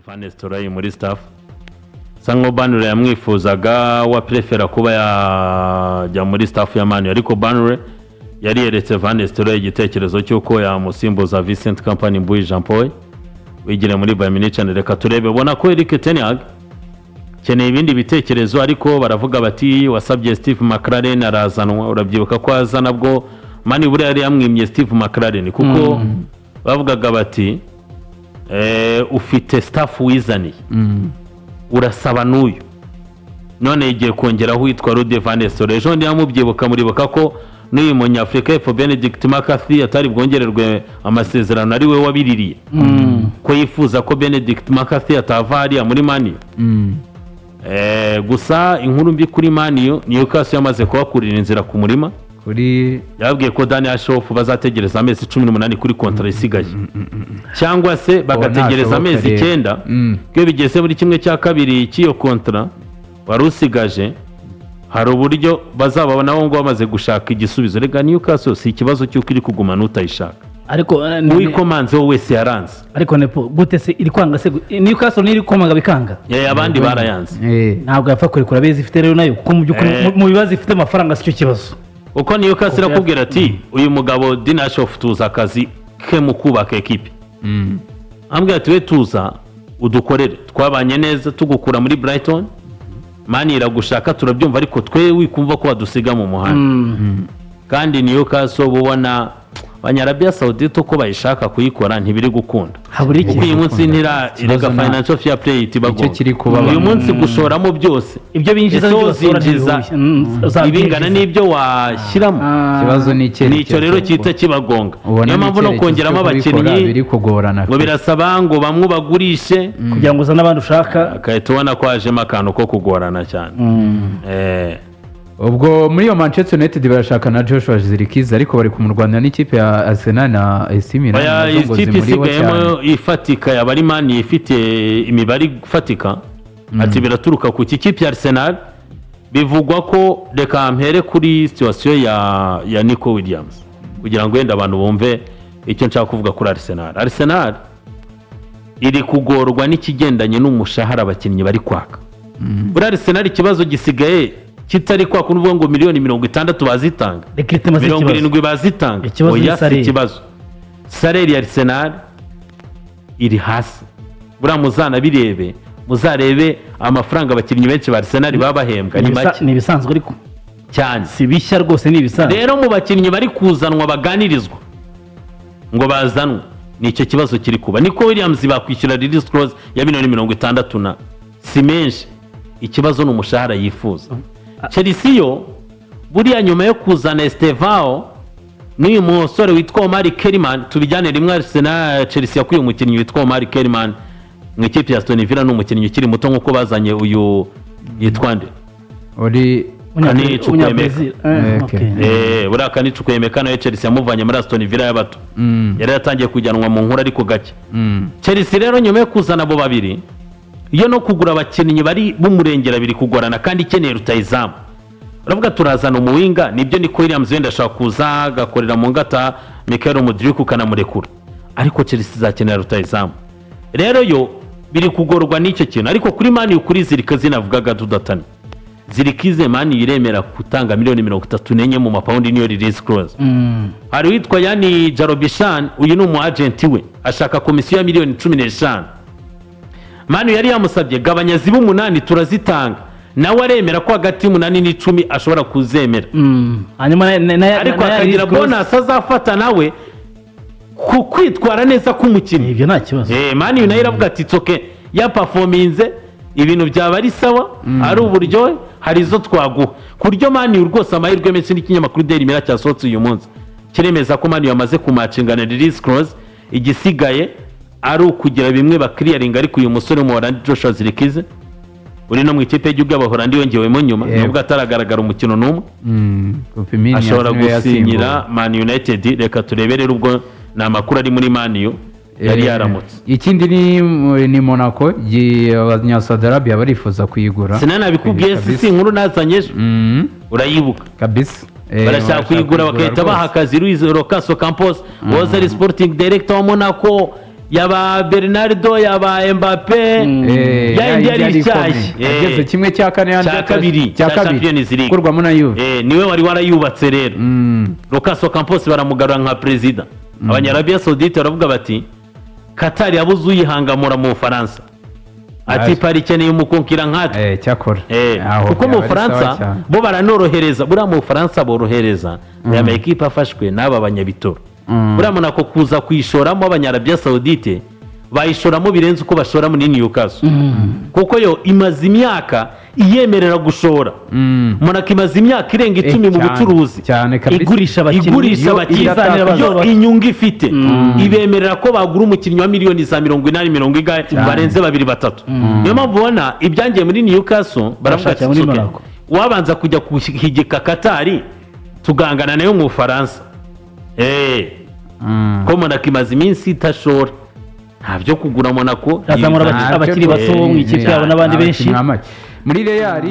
Van Nistelrooy muri staff Sango Banure yamwifuzaga wa prefera kuba yajya muri staff ya Man U ariko Banure yari yeretse Van Nistelrooy igitekerezo cy'uko yamusimbuza Vincent Kompany Mbuyi Jean Paul wigire muri Bayern Munich. Reka turebe bona ko Erik ten Hag keneye ibindi bitekerezo ariko baravuga bati wasabye Steve McLaren arazanwa. Urabyibuka ko azana bwo Man U yari yamwimye Steve McLaren kuko bavugaga bati ufite staff wizaniye urasaba n'uyu none yigiye kongeraho witwa Ruud van Nistelrooy. Ejo ndamubyibuka muribuka ko n'uyu munyafurika y'Epfo Benedict McCarthy atari bwongererwe amasezerano ari we wabiririye ko yifuza ko Benedict McCarthy atava hariya muri Man U. Gusa inkuru mbi kuri Man U Newcastle yamaze kubakurira inzira ku murima kuri yabwiye ko Dani Ashoff bazategereza amezi 18 kuri kontra isigaye cyangwa se bagategereza amezi 9 byo bigeze buri kimwe cya kabiri cy'iyo kontra warusigaje. Hari uburyo bazababona ngo bamaze gushaka igisubizo. Rega Newcastle si ikibazo cy'uko iri kugumana utayishaka ariko uyikomanze wese yaranze ariko nepo gute se iri kwanga se Newcastle niri komanga bikanga abandi barayanze ntabwo yapfa kurekura bezi ifite rero nayo kuko mu bibazo ifite amafaranga sicyo kibazo uko Newcastle akubwira ati uyu mugabo Dani Ashoff tuza akazi ke mu kubaka ekipe ambwira ati we tuza udukorere twabanye neza tugukura muri Brighton Man iragushaka turabyumva ariko twe wikumva ko wadusiga mu muhanda kandi Newcastle ubona Abanyarabia Saudite ko bayishaka kuyikora ntibiri gukunda kuko uyu munsi ntira irega financial fair play itibagomba uyu munsi gushoramo byose ibyo binjiza ibingana n'ibyo washyiramo kibazo nicyo rero cyita kibagonga. Niyo mpamvu no kongeramo abakinnyi ngo birasaba ngo bamwe bagurishe kugira ngo uzane abandi ushaka akahita ubona ko hajemo akantu ko kugorana cyane. ubwo muri iyo Manchester United barashaka na Joshua Zirkzee ariko bari kumurwanira n'ikipe ya Arsenal na AC Milan. Ikipe isigayemo ifatika yabari Man ifite imibare ifatika ati biraturuka ku kipe ya Arsenal. Bivugwa ko reka mpere kuri situation ya Nico Williams kugira ngo wenda abantu bumve icyo nshaka kuvuga kuri Arsenal. Arsenal iri kugorwa n'ikigendanye n'umushahara abakinnyi bari kwaka. Muri Arsenal ikibazo gisigaye kitari kwa kuvuga ngo miliyoni 60 bazitanga 70 bazitanga oya si ikibazo. Salary ya Arsenal iri hasi bura muzana birebe muzarebe amafaranga abakinnyi benshi ba Arsenal babahembwa ni make ni bisanzwe ariko cyane si bishya rwose ni bisanzwe. Rero mu bakinnyi bari kuzanwa baganirizwa ngo bazanwe nicyo kibazo kiri kuba. Nico Williams bakwishyura release clause ya miliyoni 60 na si menshi. Ikibazo n'umushahara yifuza. Chelsea yo buriya nyuma yo kuzana Estevao n'uyu musore witwa Omar Kelman tubijyane rimwe Arsenal Chelsea yakuye umukinnyi witwa Omar Kelman mu ikipe ya Aston Villa n'umukinnyi ukiri muto nkuko bazanye uyu yitwa nde uri Kanicu Kwemeka buriya Kanicu Kwemeka nayo Chelsea yamuvanye muri Aston Villa y'abato yari yatangiye kujyanwa mu nkuru ariko gake. Chelsea rero nyuma yo kuzana abo babiri iyo no kugura abakinnyi bari bumurengera biri kugorana kandi ikeneye rutayizamu. Uravuga turazana umuwinga nibyo Nico Williams wenda ashaka kuza agakorera mu ngata Mikel Mudryk ukanamurekura ariko Chelsea zakenera rutayizamu. Rero yo biri kugorwa n'icyo kintu ariko kuri Man U kuri Zirkzee navugaga tudatana Zirkzee Man U iremera gutanga miliyoni 34 mu mapaundi niyo release clause. Hari witwa Yani Jarobishan uyu ni umu agent we ashaka komisiyo ya miliyoni 15. Man U yari yamusabye gabanya zibu 8 turazitanga nawe aremera ko hagati 8 n'10 ashobora kuzemera. Hanyuma ariko akagira bonus azafata nawe ku kwitwara neza k'umukinnyi. Ibyo nta kibazo. Man U nayo iravuga ati tsoke ya performance ibintu byaba ari sawa ari uburyo hari zo twaguha kuryo Man U rwose amahirwe menshi n'ikinyamakuru Daily Mail cyasohotse uyu munsi kiremeza ko Man U yamaze kumacingana release clause igisigaye ari ukugira bimwe ba clearing ariko uyu musore mu Holland Joshua Zirkzee uri no mu ikipe y'Igihugu y'Abahorandi yongewemo nyuma nubwo ataragaragara umukino n'umwe ashobora gusinyira Man United. Reka turebere ubwo na makuru ari muri Man U yari yaramutse. Ikindi ni Monaco y'Abanya-Saudi Arabia barifuza kuyigura. Sinana bikubwiye si inkuru nazanyeje urayibuka kabisa. Barashaka kuyigura bakahita baha akazi Luis Rocasso Campos was the sporting director wa Monaco yaba Bernardo yaba Mbappe yindi yari icyayi ageze kimwe cya kane cya kabiri cya Champions League kurwamo na Juve niwe wari warayubatse rero Lucas Ocampos baramugarura nka perezida Abanyarabia Saudite baravuga bati Qatar yabuze uyihangamura mu Bufaransa ati Paris ikeneye umukonkira nkatwe cyakora kuko mu Bufaransa bo baranorohereza buriya mu Bufaransa borohereza aya makipe afashwe n'aba banyabitoro buriya Monaco kuza kuyishoramo Abanyarabia Saudite bayishoramo birenze uko bashora muri Newcastle kuko yo imaze imyaka iyemerera gushora Monaco imaze imyaka irenga 10 mu bucuruzi igurisha abakinnyi yo inyungu ifite ibemerera ko bagura umukinnyi wa miliyoni za 80 barenze 2-3 niyo mpamvu ubona ibyangiye muri Newcastle baravuga muri Monaco wabanza kujya kuhigika Qatar tugangana nayo mu Bufaransa ko Monaco imaze iminsi itashora ntabyo kugura Monaco azamura abakiri bato mu ikipe yabo n'abandi benshi muri Real